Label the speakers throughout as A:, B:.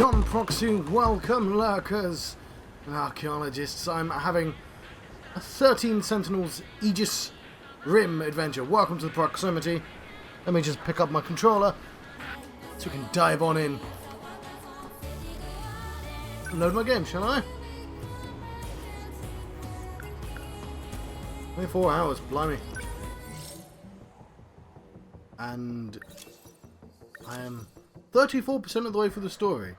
A: Welcome, proxy, welcome, lurkers and archaeologists. I'm having a 13 Sentinels Aegis Rim adventure. Welcome to the proximity. Let me just pick up my controller so we can dive on in. Load my game, shall I? 24 hours, blimey. And I am 34% of the way through the story.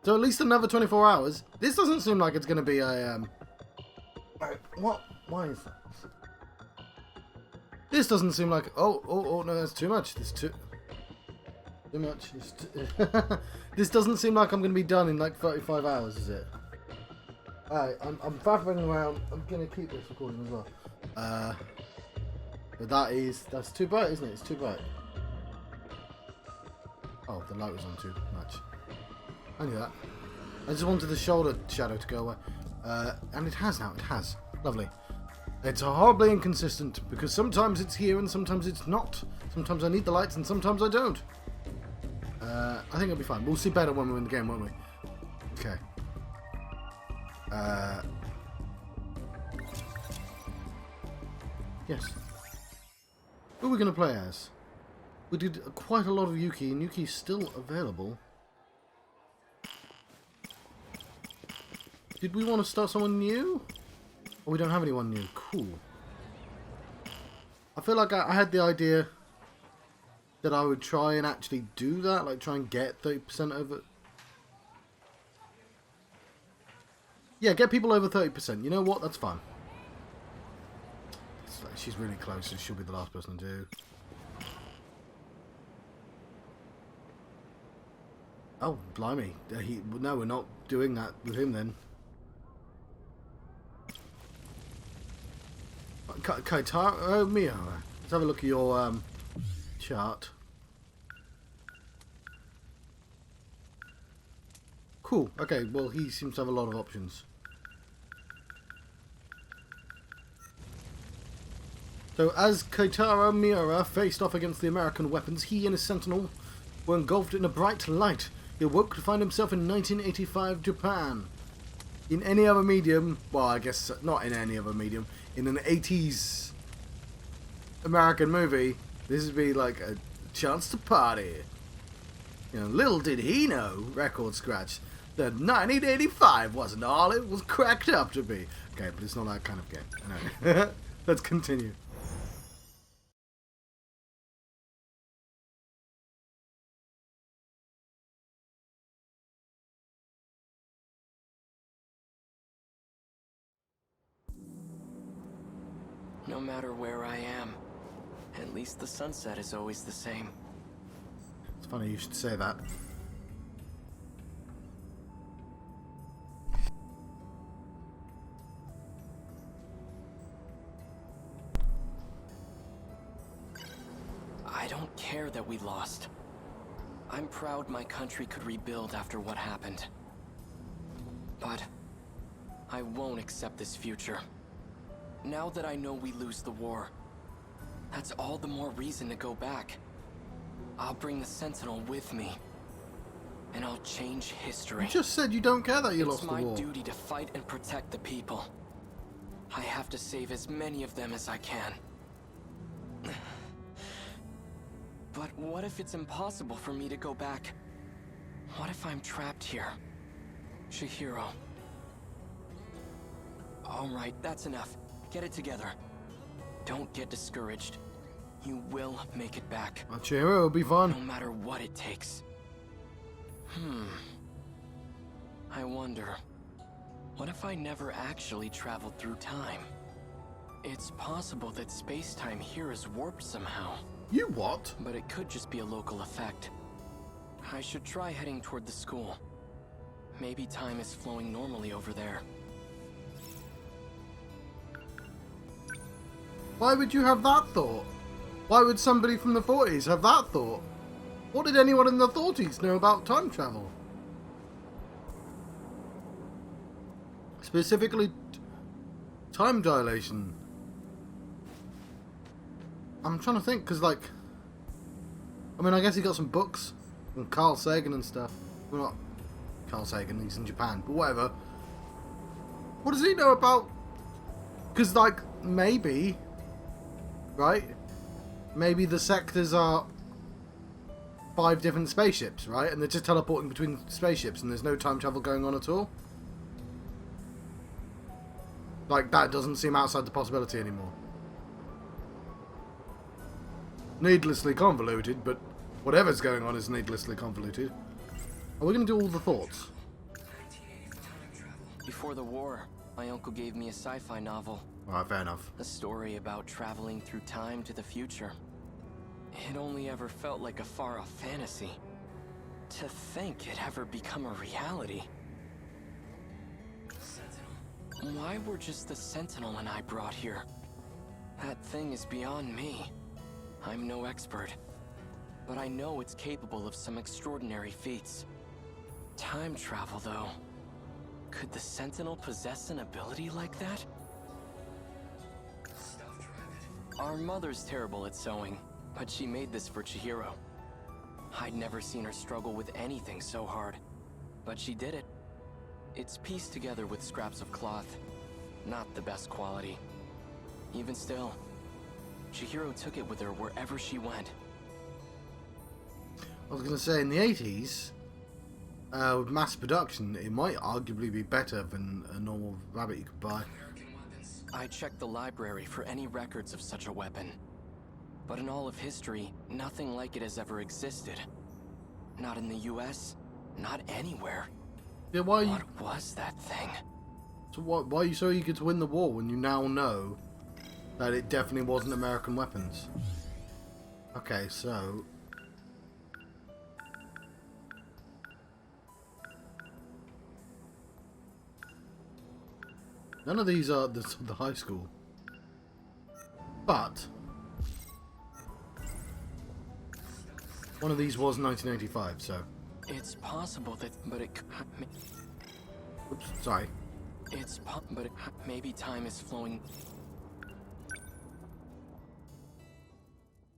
A: So at least another 24 hours. This doesn't seem like it's going to be a... What? Why is that? This doesn't seem like... Oh, no, that's too much. This too much. This doesn't seem like I'm going to be done in like 35 hours, is it? Alright, I'm faffing around. I'm going to keep this recording as well. But that's too bright, isn't it? It's too bright. Oh, the light was on too much. I knew that. I just wanted the shoulder shadow to go away. And it has now. It has. Lovely. It's horribly inconsistent because sometimes it's here and sometimes it's not. Sometimes I need the lights and sometimes I don't. I think it'll be fine. We'll see better when we're in the game, won't we? Okay. Yes. Who are we going to play as? We did quite a lot of Yuki, and Yuki's still available. Did we want to start someone new? Or we don't have anyone new? Cool. I feel like I had the idea that I would try and actually do that, like try and get 30% over... Yeah, get people over 30%. You know what? That's fine. It's like she's really close, so she'll be the last person to do. Oh, blimey. No, we're not doing that with him then. Keitaro, Miura. Let's have a look at your chart. Cool. Okay, well, he seems to have a lot of options. So, as Keitaro Miura faced off against the American weapons, he and his Sentinel were engulfed in a bright light. He awoke to find himself in 1985 Japan. In any other medium, well, I guess not in any other medium, in an 80s American movie, this would be like a chance to party. You know, little did he know, record scratch, that 1985 wasn't all it was cracked up to be. Okay, but it's not that kind of game. Anyway, let's continue.
B: No matter where I am, at least the sunset is always the same.
A: It's funny you should say that.
B: I don't care that we lost. I'm proud my country could rebuild after what happened. But I won't accept this future. Now that I know we lose the war, that's all the more reason to go back. I'll bring the Sentinel with me, and I'll change history.
A: You just said you don't care that you lost the war.
B: It's my duty to fight and protect the people. I have to save as many of them as I can. But what if it's impossible for me to go back? What if I'm trapped here? Chihiro. Alright, that's enough. Get it together. Don't get discouraged. You will make it back.
A: Chihiro, it'll be fun.
B: No matter what it takes. I wonder, what if I never actually traveled through time? It's possible that space-time here is warped somehow.
A: You what?
B: But it could just be a local effect. I should try heading toward the school. Maybe time is flowing normally over there.
A: Why would you have that thought? Why would somebody from the 40s have that thought? What did anyone in the 40s know about time travel? Specifically, time dilation. I'm trying to think, because, like... I mean, I guess he got some books And Carl Sagan and stuff. Well, not Carl Sagan, he's in Japan, but whatever. What does he know about? Because, like, maybe, right? Maybe the sectors are 5 different spaceships, right? And they're just teleporting between spaceships and there's no time travel going on at all. Like, that doesn't seem outside the possibility anymore. Needlessly convoluted, but whatever's going on is needlessly convoluted. Are we going to do all the thoughts?
B: Before the war, my uncle gave me a sci-fi novel.
A: Alright, fair enough.
B: A story about traveling through time to the future. It only ever felt like a far-off fantasy. To think it ever become a reality. Why were just the Sentinel and I brought here? That thing is beyond me. I'm no expert, but I know it's capable of some extraordinary feats. Time travel, though. Could the Sentinel possess an ability like that? Our mother's terrible at sewing, but she made this for Chihiro. I'd never seen her struggle with anything so hard, but she did it. It's pieced together with scraps of cloth. Not the best quality. Even still, Chihiro took it with her wherever she went.
A: I was going to say, in the 80s, with mass production, it might arguably be better than a normal rabbit you could buy.
B: I checked the library for any records of such a weapon. But in all of history, nothing like it has ever existed. Not in the US, not anywhere.
A: Yeah, why?
B: What was that thing?
A: So why are you so eager to win the war when you now know that it definitely wasn't American weapons? Okay, so none of these are the high school, but one of these was 1985. So
B: It's possible that, but it.
A: oops, sorry.
B: Maybe time is flowing.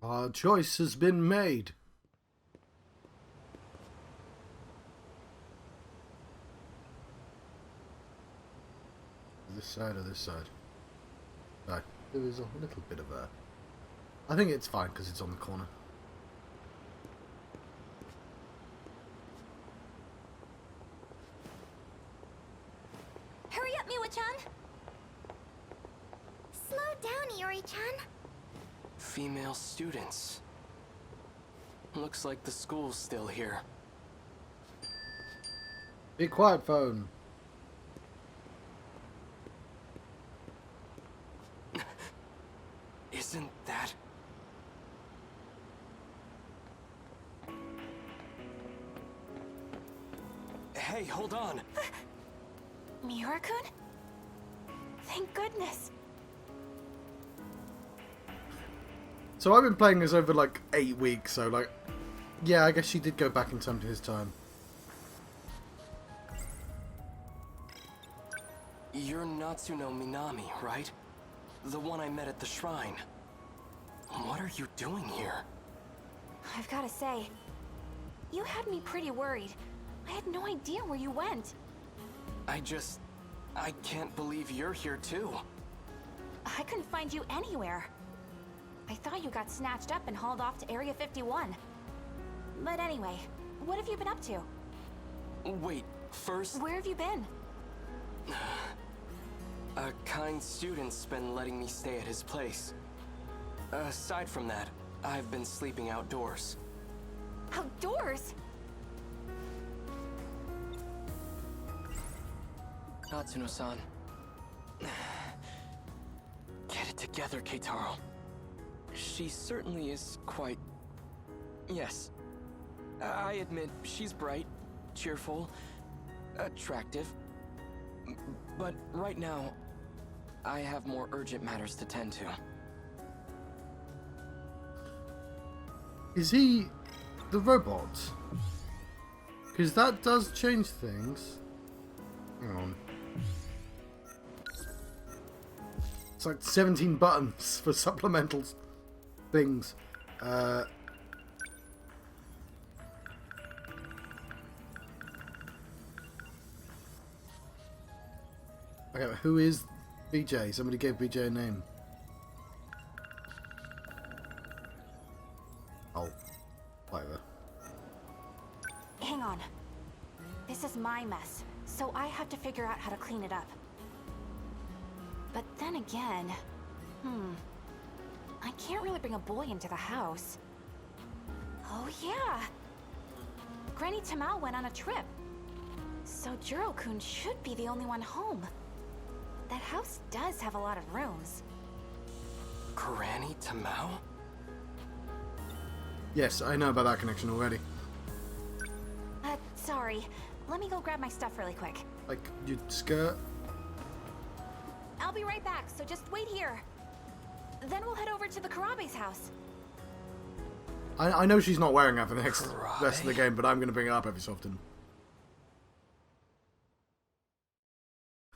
A: Our choice has been made. This side or this side? Right. There is a little bit of a... I think it's fine because it's on the corner.
C: Hurry up, Miura-chan! Slow down, Iori-chan.
B: Female students. Looks like the school's still here.
A: Be quiet, phone.
B: Isn't that... Hey, hold on!
C: Miura-kun? Thank goodness.
A: So I've been playing this over like 8 weeks, so like, yeah, I guess she did go back in time to his time.
B: You're Natsuno Minami, right? The one I met at the shrine. What are you doing here?
C: I've gotta say, you had me pretty worried. I had no idea where you went.
B: I can't believe you're here too.
C: I couldn't find you anywhere. I thought you got snatched up and hauled off to Area 51. But anyway, what have you been up to?
B: Wait, first...
C: Where have you been?
B: A kind student's been letting me stay at his place. Aside from that, I've been sleeping outdoors.
C: Outdoors?
B: Natsuno-san. Get it together, Keitaro. She certainly is quite... Yes. I admit, she's bright, cheerful, attractive. But right now, I have more urgent matters to tend to.
A: Is he the robot? Because that does change things. Hang on. It's like 17 buttons for supplemental things. Okay, but who is BJ? Somebody gave BJ a name. Oh, whatever.
C: Hang on. This is my mess, so I have to figure out how to clean it up. But then again, I can't really bring a boy into the house. Oh yeah! Granny Tamao went on a trip. So Jiro-kun should be the only one home. That house does have a lot of rooms.
B: Granny Tamao?
A: Yes, I know about that connection already.
C: Sorry. Let me go grab my stuff really quick.
A: Like, your skirt?
C: I'll be right back, so just wait here. Then we'll head over to the Karabe's house.
A: I know she's not wearing that for the next
B: Karabe?
A: rest of the game, but I'm going to bring it up every so often.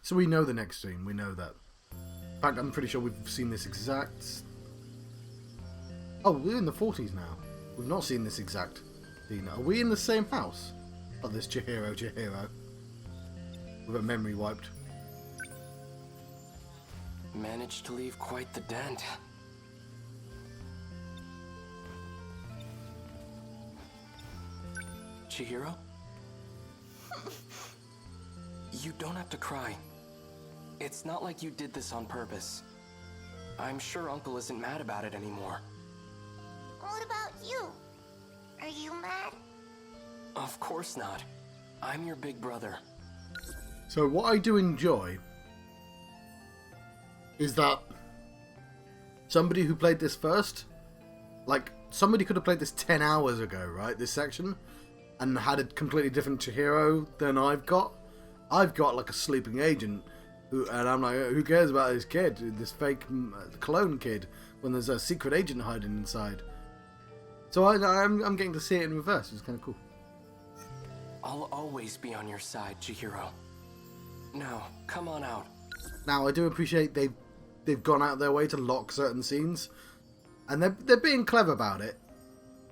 A: So we know the next scene, we know that. In fact, I'm pretty sure we've seen this exact... Oh, we're in the 40s now. We've not seen this exact scene. Are we in the same house? Oh, there's Chihiro. With her memory wiped.
B: Managed to leave quite the dent. Chihiro? You don't have to cry. It's not like you did this on purpose. I'm sure Uncle isn't mad about it anymore.
D: What about you? Are you mad?
B: Of course not. I'm your big brother.
A: So what I do enjoy is that somebody who played this first, like, somebody could have played this 10 hours ago, right, this section, and had a completely different Chihiro than I've got. I've got, like, a sleeping agent, and I'm like, who cares about this kid, this fake clone kid, when there's a secret agent hiding inside. So I'm getting to see it in reverse. It's kind of cool.
B: I'll always be on your side, Chihiro. Now, come on out.
A: Now, I do appreciate they've gone out their way to lock certain scenes, and they're being clever about it.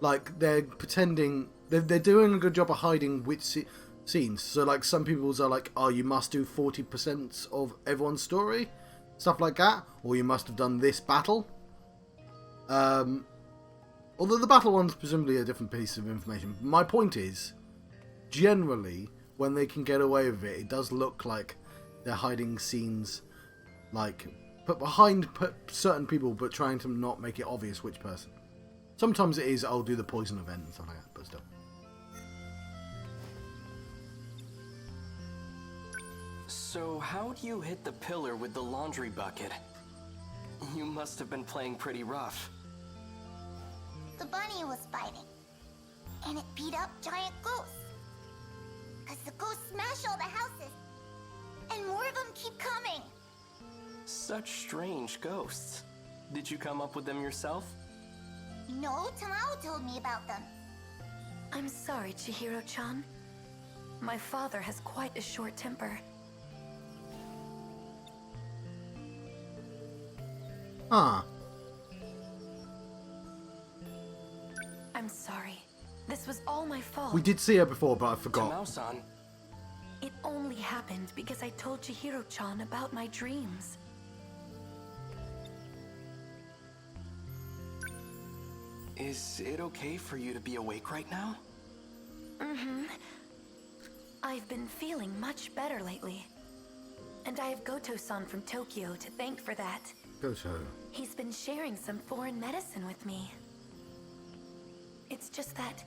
A: Like, they're pretending they're doing a good job of hiding which scenes. So, like, some people's are like, oh, you must do 40% of everyone's story, stuff like that, or you must have done this battle. Although the battle one's presumably a different piece of information. My point is, generally, when they can get away with it, it does look like they're hiding scenes, like, put behind certain people, but trying to not make it obvious which person. Sometimes it is, I'll do the poison event and stuff like that, but still.
B: So, how'd you hit the pillar with the laundry bucket? You must have been playing pretty rough.
D: The bunny was fighting, and it beat up giant ghosts. Cause the ghosts smash all the houses, and more of them keep coming.
B: Such strange ghosts. Did you come up with them yourself?
D: No, Tamao told me about them.
E: I'm sorry, Chihiro-chan. My father has quite a short temper.
A: Ah.
E: I'm sorry. This was all my fault.
A: We did see her before, but I forgot.
B: Tamao-san.
E: It only happened because I told Chihiro-chan about my dreams.
B: Is it okay for you to be awake right now?
E: I've been feeling much better lately. And I have Goto-san from Tokyo to thank for that.
A: Goto.
E: He's been sharing some foreign medicine with me. It's just that,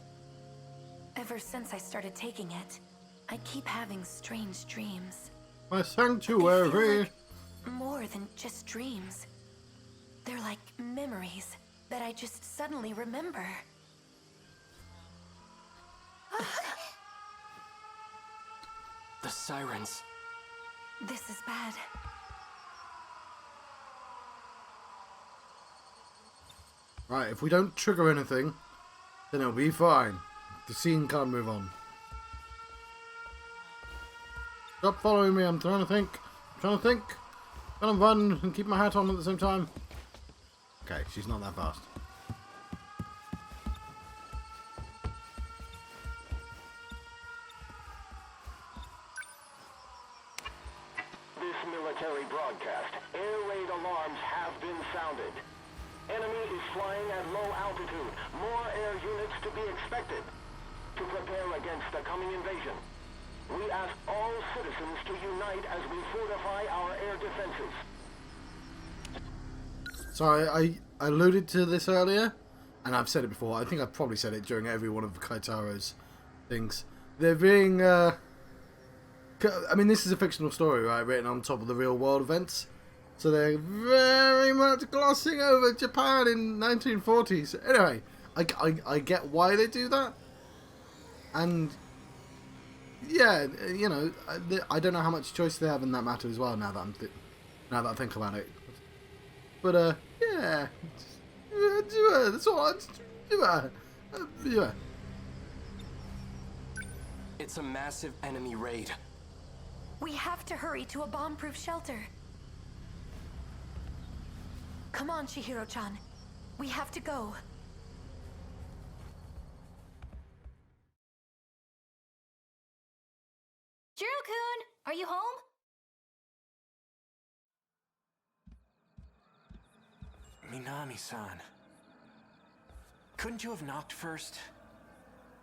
E: ever since I started taking it, I keep having strange dreams.
A: My
E: They feel
A: sanctuary.
E: like more than just dreams. They're like memories that I just suddenly remember.
B: The sirens.
E: This is bad.
A: Right, if we don't trigger anything, then it'll be fine. The scene can't move on. Stop following me, I'm trying to think. I'm trying to think. I'm gonna run and keep my hat on at the same time. Okay, she's not that fast.
F: This military broadcast. Air raid alarms have been sounded. Enemy is flying at low altitude. More air units to be expected. To prepare against the coming invasion, we ask all citizens to unite as we fortify our air defenses.
A: Sorry, I alluded to this earlier, and I've said it before. I think I've probably said it during every one of Keitaro's things. They're being, I mean, this is a fictional story, right, written on top of the real world events. So they're very much glossing over Japan in 1940s. Anyway, I get why they do that. And, yeah, you know, I don't know how much choice they have in that matter as well, now that I think about it. But, yeah. That's all. Yeah.
B: It's a massive enemy raid.
E: We have to hurry to a bomb-proof shelter. Come on, Chihiro-chan. We have to go.
C: Jiro-kun, are you home?
G: Minami-san. Couldn't you have knocked first?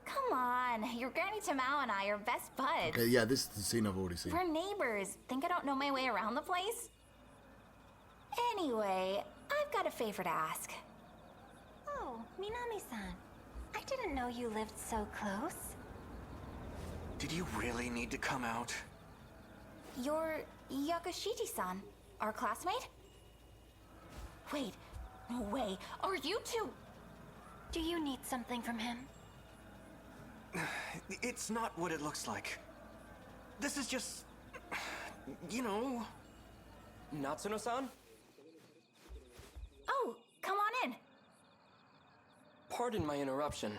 C: Come on, your Granny Tamao and I are best buds.
A: Okay, yeah, this is the scene I've already seen.
C: We're neighbors. Think I don't know my way around the place? Anyway, I've got a favor to ask.
D: Oh, Minami-san. I didn't know you lived so close.
G: Did you really need to come out?
C: You're Yakushiji-san, our classmate? Wait, no way. Are you two?
D: Do you need something from him?
G: It's not what it looks like. This is just... you know...
B: Natsuno-san?
C: Oh, come on in.
B: Pardon my interruption.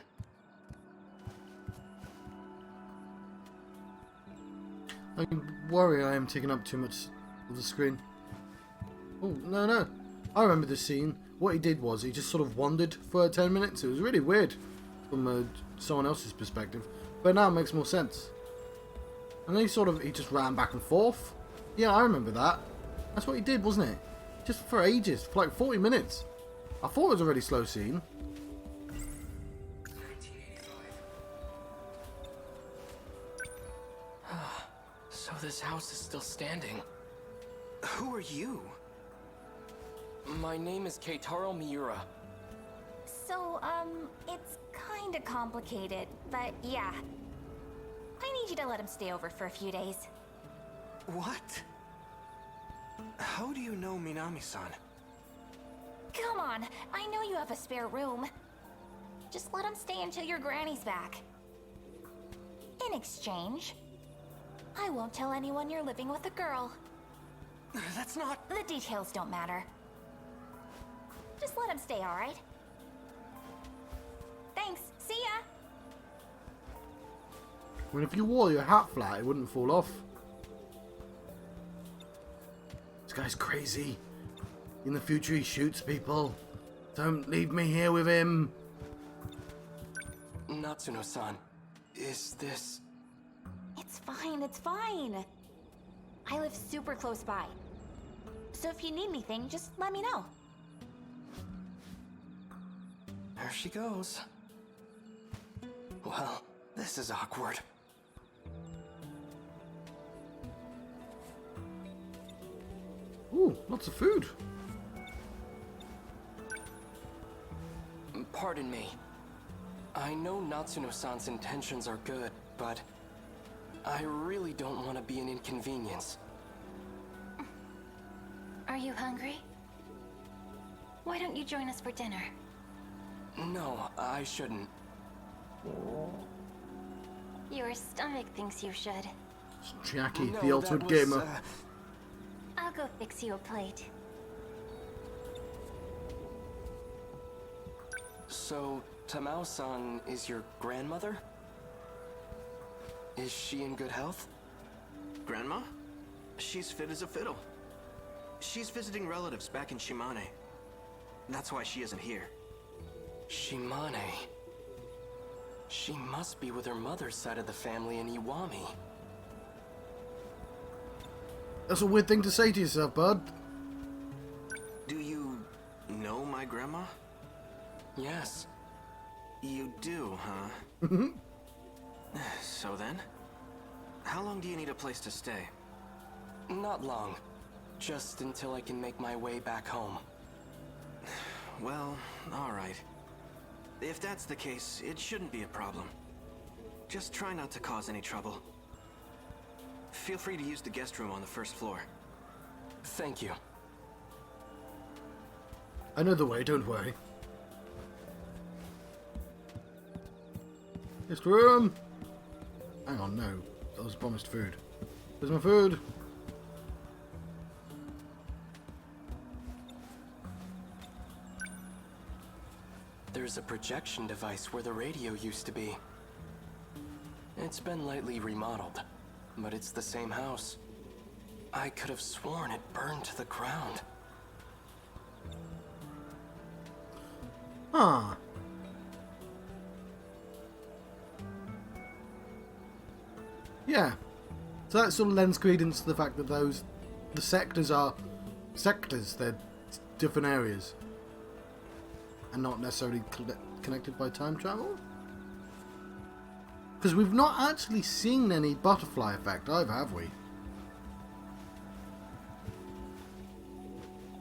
A: I worry I am taking up too much of the screen. Oh, no. I remember this scene. What he did was he just sort of wandered for 10 minutes. It was really weird from someone else's perspective. But now it makes more sense. And then he just ran back and forth. Yeah, I remember that. That's what he did, wasn't it? Just for ages, for like 40 minutes. I thought it was a really slow scene.
B: So this house is still standing.
G: Who are you?
B: My name is Keitaro Miura.
C: So, it's kinda complicated, but yeah. I need you to let him stay over for a few days.
G: What? How do you know Minami-san?
C: Come on, I know you have a spare room. Just let him stay until your granny's back. In exchange, I won't tell anyone you're living with a girl.
G: That's not...
C: The details don't matter. Just let him stay, alright? Thanks, see ya!
A: I mean, if you wore your hat flat, it wouldn't fall off. This guy's crazy. In the future, he shoots people. Don't leave me here with him.
B: Natsuno-san, is this...
C: It's fine, it's fine. I live super close by. So if you need anything, just let me know.
B: There she goes. Well, this is awkward.
A: Ooh, lots of food.
B: Pardon me. I know Natsuno-san's intentions are good, but I really don't want to be an inconvenience.
D: Are you hungry? Why don't you join us for dinner?
B: No, I shouldn't.
D: Your stomach thinks you should.
A: Jackie,
B: No,
A: the ultimate
B: that was,
A: gamer.
D: I'll go fix you a plate.
B: So, Tamao-san is your grandmother? Is she in good health?
G: Grandma? She's fit as a fiddle. She's visiting relatives back in Shimane. That's why she isn't here.
B: Shimane. She must be with her mother's side of the family in Iwami.
A: That's a weird thing to say to yourself, bud.
G: Do you know my grandma?
B: Yes.
G: You do, huh? So then? How long do you need a place to stay?
B: Not long. Just until I can make my way back home.
G: Well, alright. If that's the case, it shouldn't be a problem. Just try not to cause any trouble. Feel free to use the guest room on the first floor.
B: Thank you.
A: I know the way, don't worry. Guest room! Hang on, no. That was promised food. Where's my food?
B: There's a projection device where the radio used to be. It's been lightly remodeled, but it's the same house. I could have sworn it burned to the ground.
A: Huh. Yeah. So that sort of lends credence to the fact that the sectors are sectors, they're different areas. And not necessarily connected by time travel? Because we've not actually seen any butterfly effect either, have we?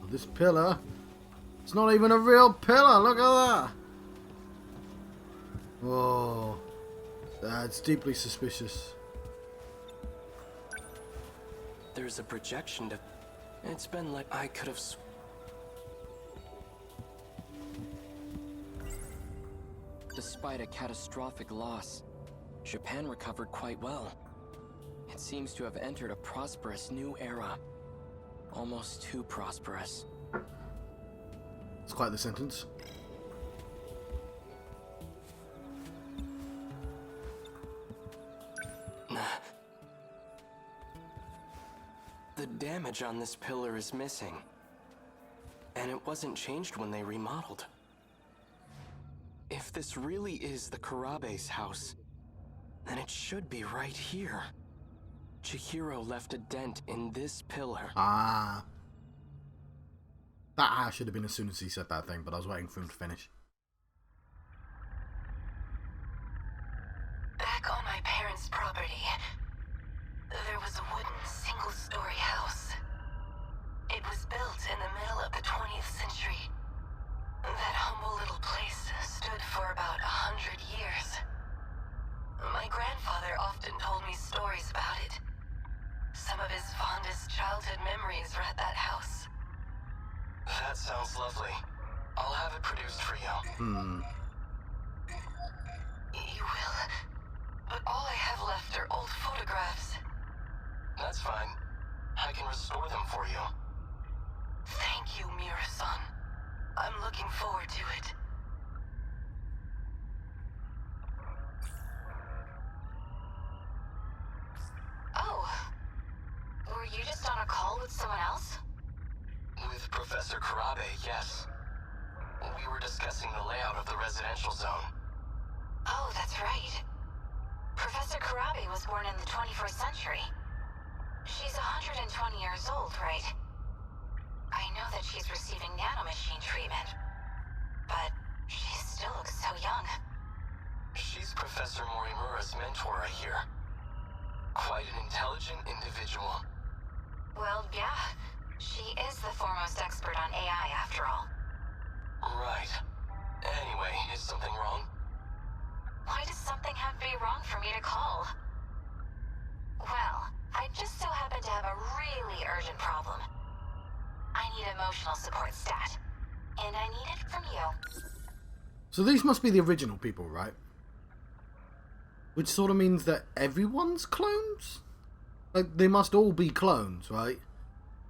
A: Oh, this pillar. It's not even a real pillar, look at that! Whoa. That's deeply suspicious.
B: There's a projection to... It's been like I could have... Despite a catastrophic loss, Japan recovered quite well. It seems to have entered a prosperous new era. Almost too prosperous.
A: It's quite the sentence.
B: The damage on this pillar is missing. And it wasn't changed when they remodeled. If this really is the Kurabe's house, then it should be right here. Chihiro left a dent in this pillar.
A: Ah. That should have been as soon as he said that thing, but I was waiting for him to finish.
E: Back on my parents' property, there was a wooden single-story house. It was built in the middle of the 20th century. That humble little place stood for about 100 years. My grandfather often told me stories about it. Some of his fondest childhood memories are at that house.
B: That sounds lovely. I'll have it produced for you.
E: You will? But all I have left are old photographs.
B: That's fine. I can restore them for you.
E: Thank you, Miura-san. I'm looking forward to it. Oh. Were you just on a call with someone else?
B: With Professor Kurabe, yes. We were discussing the layout of the residential zone.
C: Oh, that's right. Professor Kurabe was born in the 21st century. She's 120 years old, right? I know that she's receiving nanomachine treatment, but she still looks so young.
B: She's Professor Morimura's mentor, I hear. Quite an intelligent individual.
C: Well, yeah. She is the foremost expert on AI, after all.
B: Right. Anyway, is something wrong?
C: Why does something have to be wrong for me to call? Well, I just so happen to have a really urgent problem. I need emotional support stat. And I need it from you.
A: So these must be the original people, right? Which sort of means that everyone's clones? Like, they must all be clones, right?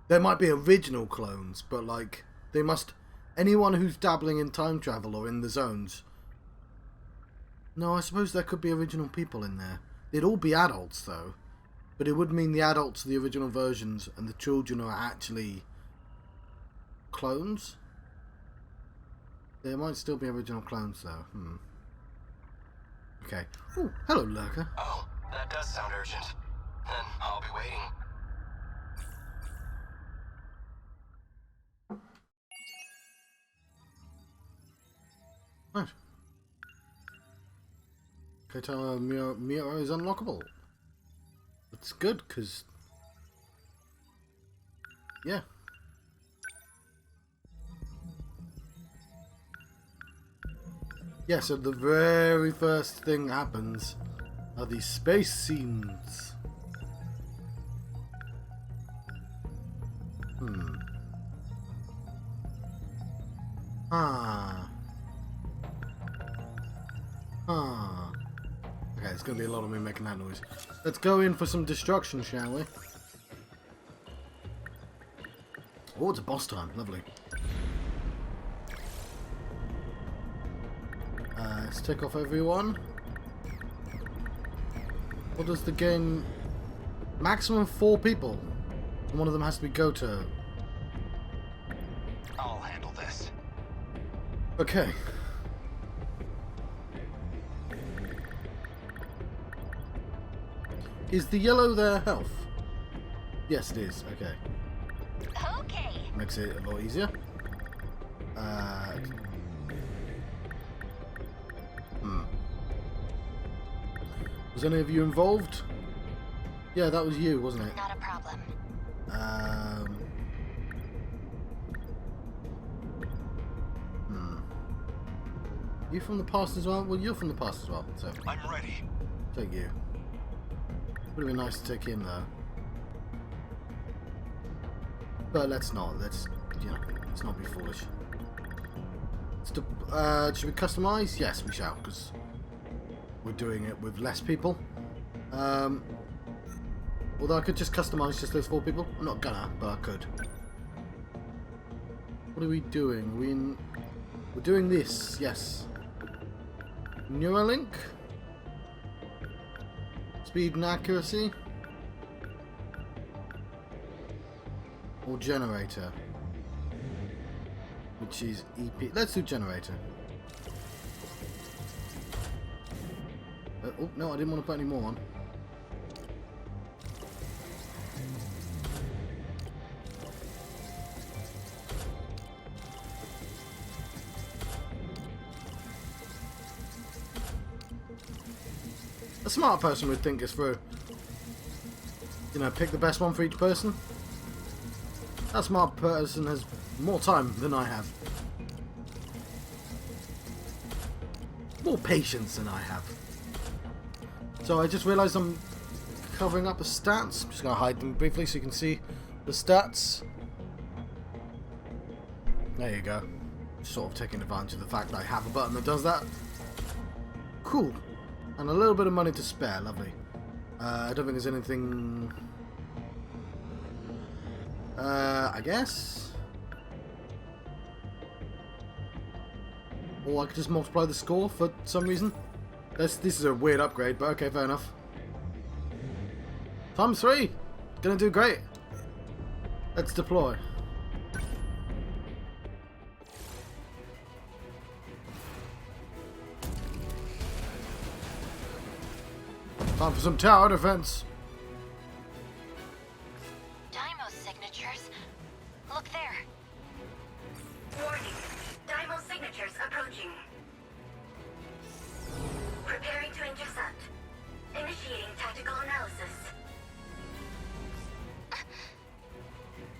A: There might be original clones, but like, they must... Anyone who's dabbling in time travel or in the zones... No, I suppose there could be original people in there. They'd all be adults, though. But it would mean the adults are the original versions and the children are actually... clones? There might still be original clones, though. Okay. Oh, hello, Lurker.
B: Oh, that does sound urgent. Then I'll be waiting.
A: Right. Keitaro Miura is unlockable. It's good, because... yeah. Yeah, so the very first thing happens are these space scenes. Okay, it's gonna be a lot of me making that noise. Let's go in for some destruction, shall we? Oh, it's a boss time. Lovely. Let's take off everyone. What does the game... maximum 4 people. And one of them has to be Goto.
G: I'll handle this.
A: Okay. Is the yellow their health? Yes, it is. Okay.
C: Okay.
A: Makes it a lot easier. Was any of you involved? Yeah, that was you, wasn't it?
C: Not a problem.
A: You from the past as well? Well, you're from the past as well, so
G: I'm ready.
A: take you. Would have been nice to take him though. But let's not. Let's, you know, let's not be foolish. Should we customize? Yes, we shall, because we're doing it with less people. Although I could just customize just those 4 people. I'm not gonna, but I could. What are we doing? We're doing this. Yes. Neuralink. Speed and accuracy. Or generator. Which is EP. Let's do generator. Oh, no, I didn't want to put any more on. A smart person would think this through. You know, pick the best one for each person. That smart person has more time than I have. More patience than I have. So I just realised I'm covering up the stats. I'm just going to hide them briefly so you can see the stats. There you go. Sort of taking advantage of the fact that I have a button that does that. Cool. And a little bit of money to spare. Lovely. I don't think there's anything... I guess? Or I could just multiply the score for some reason. This is a weird upgrade, but okay, fair enough. Times 3! Gonna do great. Let's deploy. Time for some tower defense.
C: Daimo signatures. Look there.
H: Warning. Daimo signatures approaching. Preparing to intercept. Initiating tactical analysis.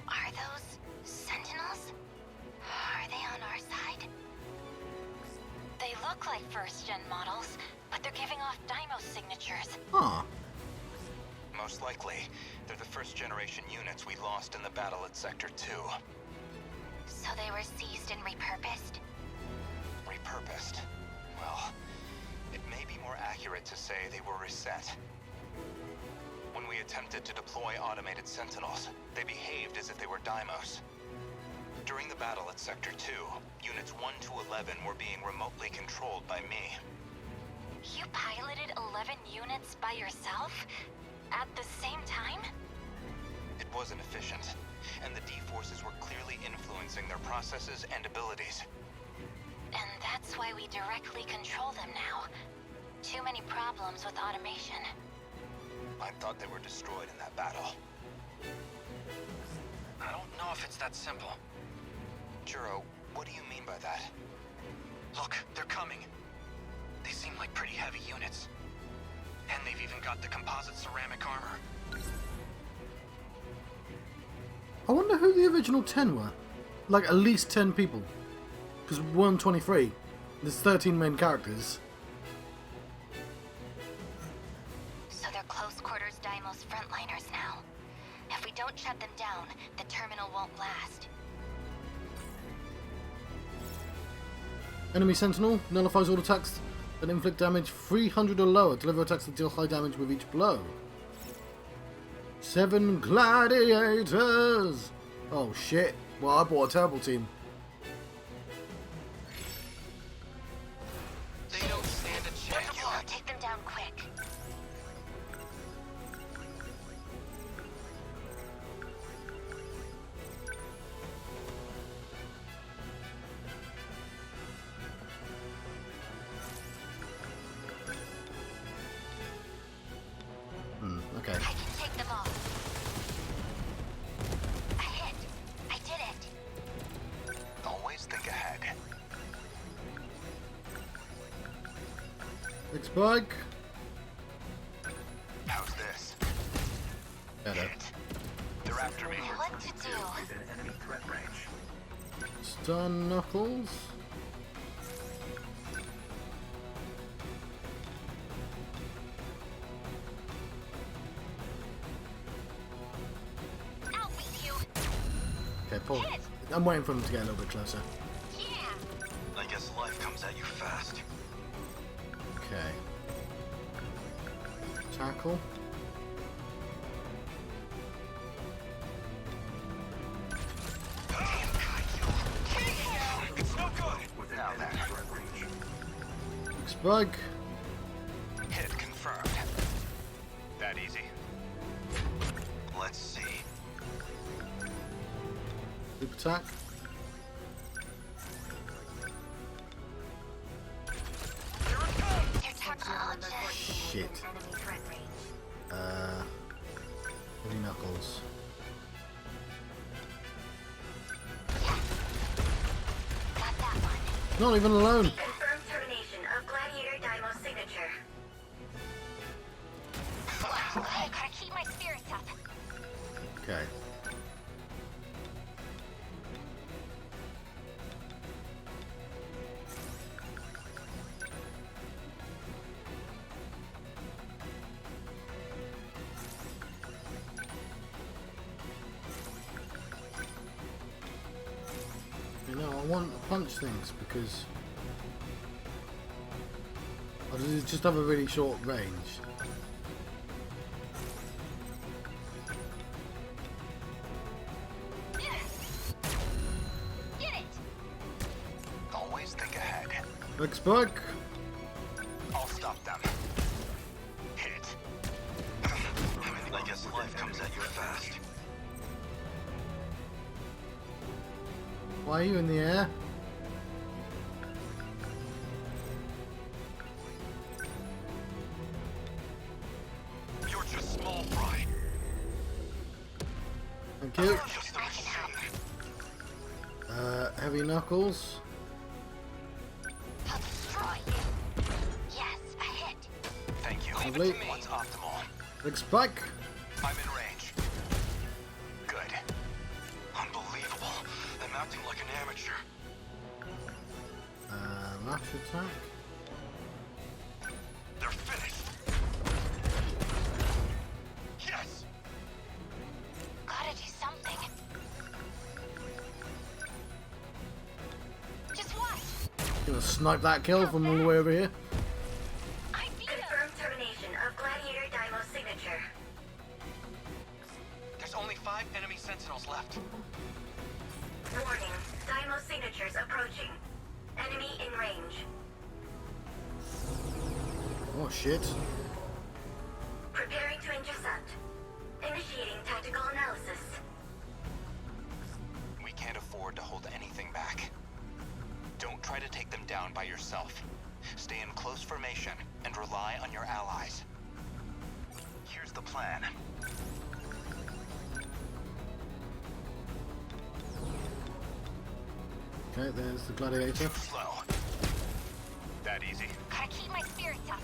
C: Are those Sentinels? Are they on our side? They look like first-gen models, but they're giving off Daimo signatures.
A: Huh.
I: Most likely, they're the first-generation units we lost in the battle at Sector 2.
C: So they were seized and repurposed?
I: Repurposed? Well, it may be more accurate to say they were reset. When we attempted to deploy automated Sentinels, they behaved as if they were Daimos. During the battle at Sector 2, Units 1 to 11 were being remotely controlled by me.
C: You piloted 11 units by yourself? At the same time?
I: It wasn't efficient, and the D-forces were clearly influencing their processes and abilities.
C: And that's why we directly control them now. Too many problems with automation.
I: I thought they were destroyed in that battle. I don't know if it's that simple. Juro, what do you mean by that? Look, they're coming. They seem like pretty heavy units. And they've even got the composite ceramic armor.
A: I wonder who the original 10 were. Like, at least 10 people. Because 123. There's 13 main characters.
D: So they're close quarters Daimos frontliners now. If we don't shut them down, the terminal won't last.
A: Enemy Sentinel nullifies all attacks that inflict damage 300 or lower. Deliver attacks that deal high damage with each blow. 7 gladiators! Oh shit. Well, I bought a terrible team.
I: They don't stand a chance.
D: Miura, take them down quick.
A: Okay.
D: I can take them off. I hit. I did it.
I: Always think ahead.
A: Big spike.
I: How's this?
A: Better.
I: Hit. They're after me.
D: What to do?
I: Within enemy threat range.
A: Stun Knuckles.
D: Out with you.
A: Okay, pull. I'm waiting for them to get a little bit closer.
D: Yeah.
I: I guess life comes at you fast.
A: Okay. Tackle.
I: It's no good. Now then.
A: Big spike.
I: Hit confirmed. That easy. Let's see.
A: Loop attack.
D: Their technology.
A: Shit. Heavy Knuckles.
D: Got that one.
A: Not even alone.
H: Confirmed termination of Gladiator Daimos signature.
D: I gotta keep my spirits up.
A: Okay. You know, I want to punch things because I just have a really short range.
D: Get it.
I: Always think ahead.
A: Big spike.
I: I'll stop them. Hit. I guess life comes at you fast.
A: Why are you in the air?
I: You're just small fry.
A: Thank you.
I: Just a machine.
A: Heavy Knuckles.
D: I'll destroy you. Yes, I hit.
I: Thank you.
A: Lovely.
I: What's optimal?
A: Big spike.
I: I'm in range. Good. Unbelievable. I'm acting like an amateur.
A: Lash attack.
I: They're finished. Yes.
D: Gotta do something. Just watch.
A: Gonna snipe that kill from all the way over here.
D: I beat him.
H: Confirmed termination of Gladiator Daimos signature.
I: There's only 5 enemy Sentinels left.
H: Warning, Daimos signatures approaching. Enemy in range.
A: Oh shit.
H: Preparing to intercept. Initiating tactical analysis.
I: We can't afford to hold anything back. Don't try to take them down by yourself. Stay in close formation and rely on your allies. Here's the plan.
A: Okay, there's the gladiator.
I: Slow. That easy.
C: Gotta keep my spirits up.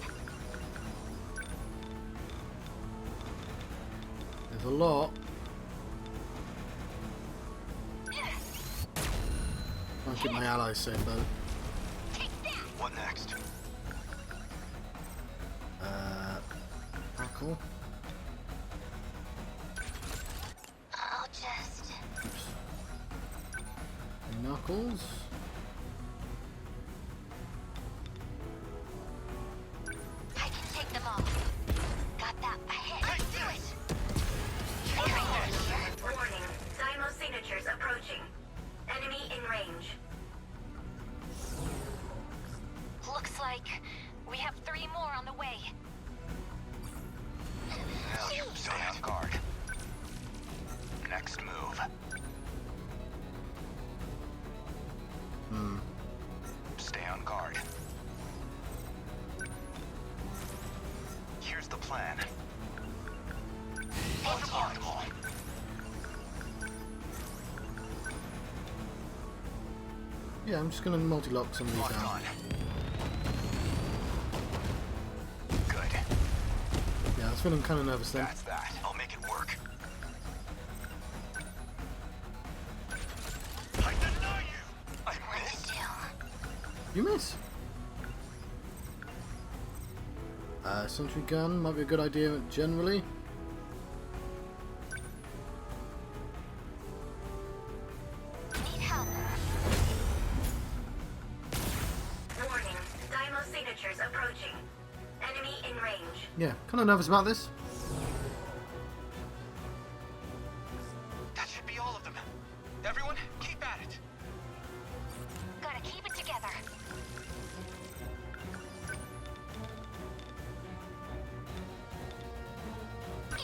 A: There's a lot. I'll keep my allies safe though.
I: What next?
A: Knuckle.
D: I'll just...
A: Oops. Knuckles.
C: I can take them all. Got that ahead. Do it.
H: Warning. Dymo signatures approaching. Enemy in range.
C: Looks like we have 3 more on the way.
I: Stay on guard. Next move. Stay on guard. Here's the plan. Unlock them all.
A: Yeah, I'm just gonna multi-lock some of these
I: Locked
A: out.
I: on. Good.
A: Yeah, I was feeling kind of nervous then.
I: That's that. I'll make it work. I deny you! I missed.
A: You miss. Sentry gun might be a good idea generally.
C: Need help.
H: Warning. Dymo signatures approaching. Enemy in range.
A: Yeah, kind of nervous about this.
I: That should be all of them. Everyone, keep at it.
C: Gotta keep it together.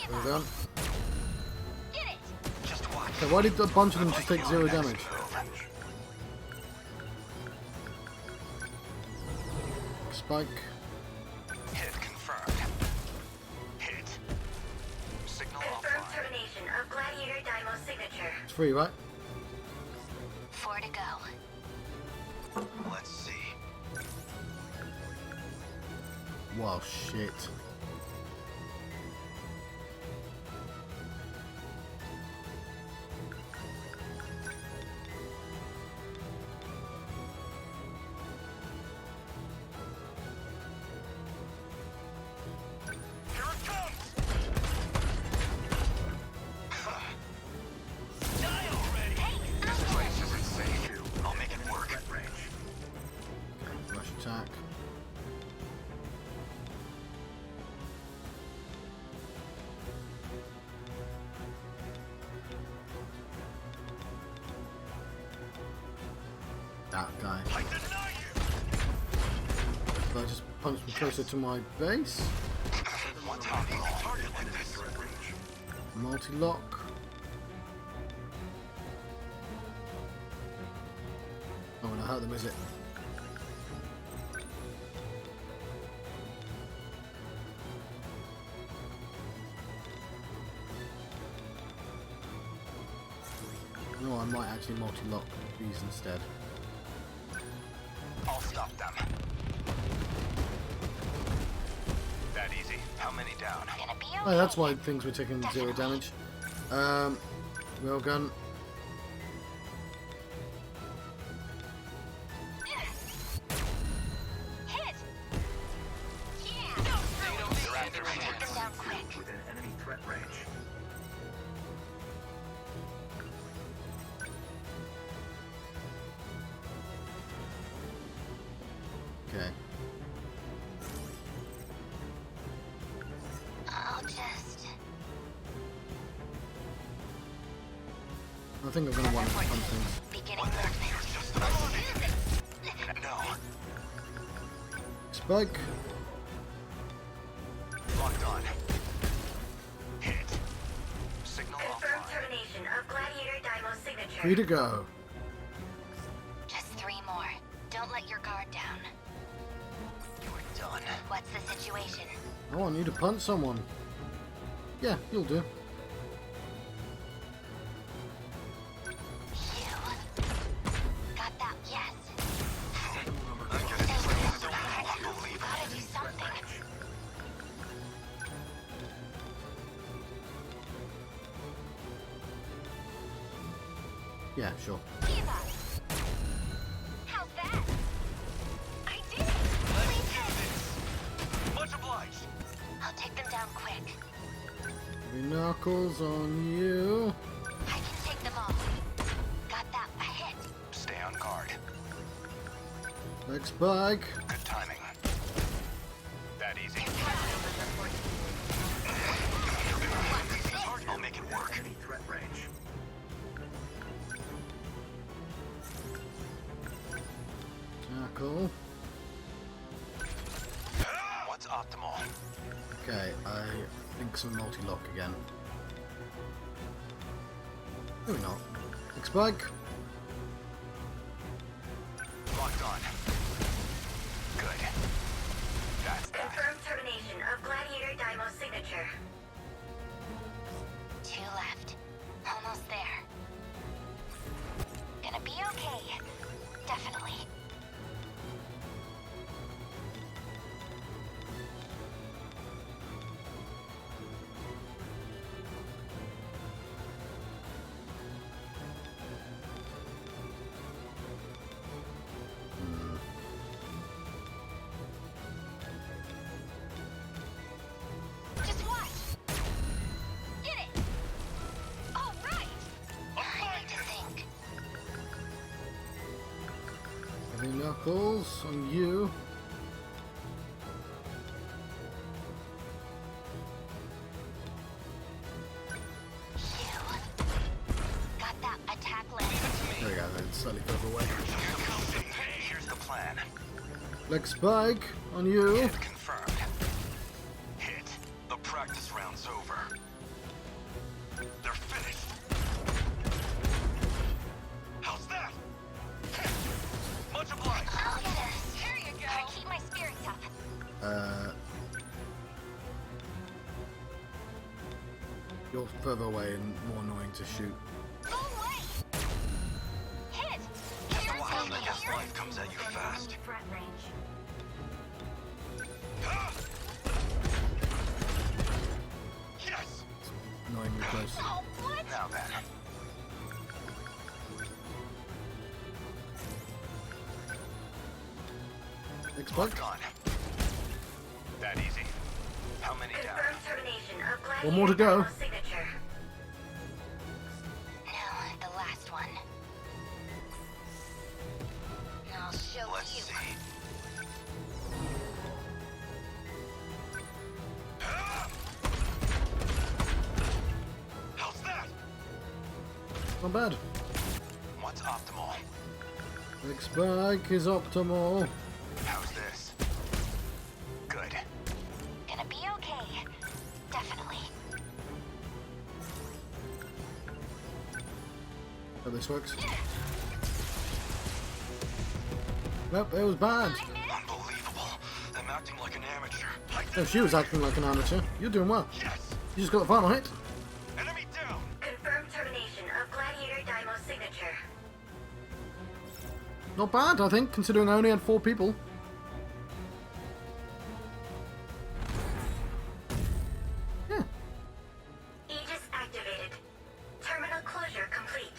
A: Well done.
C: Get it.
I: Just watch.
A: Okay, why did a bunch of them just take 0 damage?
I: Move.
A: Spike.
I: Hit confirmed. Hit. Signal
H: Confirmed
I: offline.
H: termination of Gladiator Dymo signature.
A: It's free, right?
C: 4 to go.
I: Let's see.
A: Wow, shit.
I: Here it comes! Die already! This place isn't safe. I'll make it work.
A: Rush attack. That guy.
I: I deny you!
A: So I just punched me closer to my base.
I: One target like this.
A: Multi-lock. Oh, and I hurt them, is it? No, I might actually multi-lock these instead.
I: I'll stop them. That easy. How many down?
C: Gonna be
A: Oh,
C: okay.
A: that's why things were taking 0 damage. Railgun.
C: Hit. Yeah.
I: They're at the range.
C: Take them down quick.
F: Within enemy threat range.
A: Okay.
D: I'll just...
A: I think I'm gonna want to punch things.
C: Beginning
I: What next?
C: movement.
I: You're just about No.
A: Spike.
I: Locked on. Hit. Signal
H: Confirmed
I: offline.
H: termination of Gladiator Dymo signature.
A: Free to go.
C: Just 3 more. Don't let your guard down.
I: You're done.
C: What's the situation?
A: I want you to punch someone. Yeah, you'll do.
C: Got that? Yes.
I: I'm getting
A: Yeah, sure.
C: Give up. How's that? I did it!
I: Let's do this. Much obliged.
D: I'll take them down quick.
A: Heavy knuckles on you.
D: I can take them all. Got that. A hit.
I: Stay on guard.
A: Leg spike.
I: Good timing. That easy. I'll make it work. Threat range.
A: Tackle.
I: What's optimal?
A: Okay, I think some multi-lock again. Maybe not. Leg spike.
I: Locked on. Good. That's that.
H: Confirmed termination of Gladiator Daimo's signature.
D: 2 left. Almost there. Gonna be okay. Definitely. Just watch. Get it. All right. I need to think.
A: Heavy knuckles on you.
D: Got that attack lane.
A: There we go, then slightly further away.
I: Here's the plan.
A: Leg spike on you.
I: Hit confirmed. Hit. The practice round's over. They're finished. How's that? Much obliged.
D: I'll get her. Here you go. Gotta keep my spirits up.
A: You're further away and more annoying to shoot.
D: Go away. Hit.
I: Just watch. I guess life comes at you fast.
C: Threat range.
I: Yes.
A: Annoyingly close.
D: Oh, what?
I: Now then.
A: Leg spike.
I: Locked on. That easy. How many down?
H: Confirmed termination of Gladiator
A: One more to go.
H: Daimo's signature.
D: No, the last one. I'll show
I: Let's
D: you.
I: see. How's that?
A: Not bad.
I: What's optimal?
A: Leg spike is optimal.
I: How's this? Good.
D: Gonna be okay. Definitely.
A: Oh, this works. Nope, it was bad.
I: Unbelievable. I'm acting like an amateur.
A: No, she was acting like an amateur. You're doing well.
I: Yes!
A: You just got the final hit.
I: Enemy down!
H: Confirmed termination of Gladiator Daimo's signature.
A: Not bad, I think, considering I only had 4 people. Yeah.
H: Aegis activated. Terminal closure complete.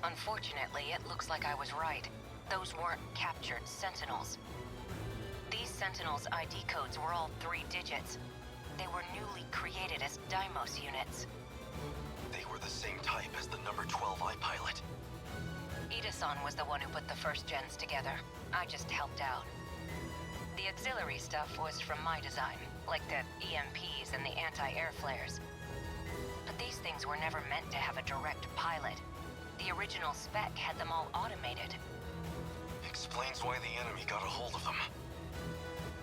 J: Unfortunately, it looks like I was right. Those weren't captured Sentinels. These Sentinels' ID codes were all 3 digits. They were newly created as Deimos units.
I: They were the same type as the number 12 iPilot.
J: Ida-san was the one who put the first gens together. I just helped out. The auxiliary stuff was from my design, like the EMPs and the anti-air flares. But these things were never meant to have a direct pilot. The original spec had them all automated.
I: Explains why the enemy got a hold of them.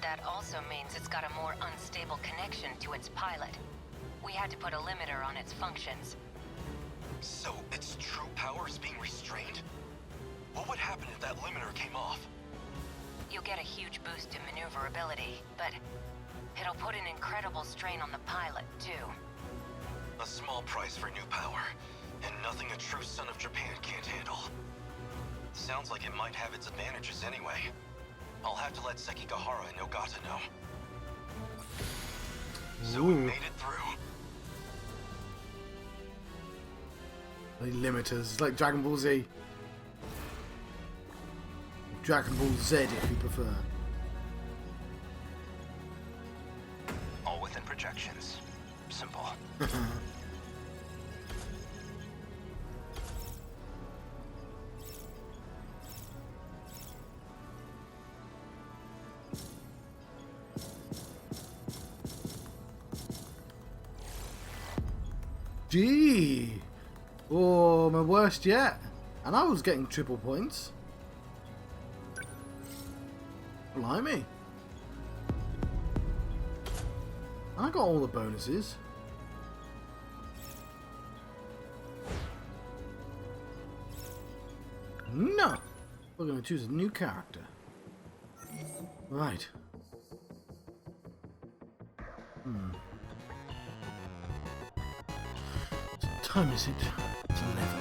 J: That also means it's got a more unstable connection to its pilot. We had to put a limiter on its functions.
I: So, its true power is being restrained? What would happen if that limiter came off?
J: You'll get a huge boost in maneuverability, but it'll put an incredible strain on the pilot, too.
I: A small price for new power, and nothing a true son of Japan can't handle. Sounds like it might have its advantages anyway. I'll have to let Sekigahara and Nogata know. So we
A: Ooh.
I: made it through.
A: They limiters, like Dragon Ball Z. Dragon Ball Z, if you prefer.
I: All within projections. Simple.
A: Gee! Oh, my worst yet. And I was getting triple points. Blimey. I got all the bonuses. No! We're going to choose a new character. Right. What time is it? It's 11.